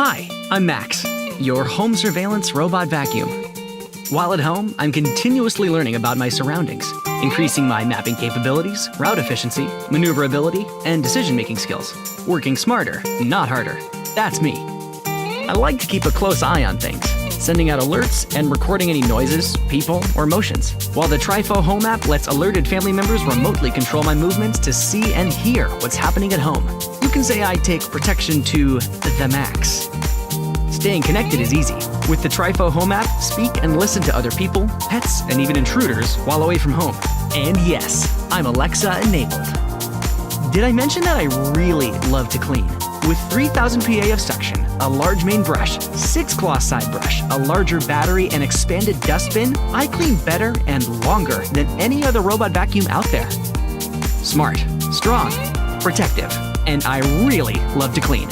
Hi, I'm Max, your home surveillance robot vacuum. While at home, I'm continuously learning about my surroundings, increasing my mapping capabilities, route efficiency, maneuverability, and decision-making skills. Working smarter, not harder. That's me. I like to keep a close eye on things, sending out alerts and recording any noises, people, or motions, while the Trifo Home app lets alerted family members remotely control my movements to see and hear what's happening at home. You can say I take protection to the max. Staying connected is easy. With the Trifo Home app, speak and listen to other people, pets, and even intruders while away from home. And yes, I'm Alexa enabled. Did I mention that I really love to clean? With 3000 PA of suction, a large main brush, 6 claw side brush, a larger battery, and expanded dustbin, I clean better and longer than any other robot vacuum out there. Smart, strong, protective, and I really love to clean.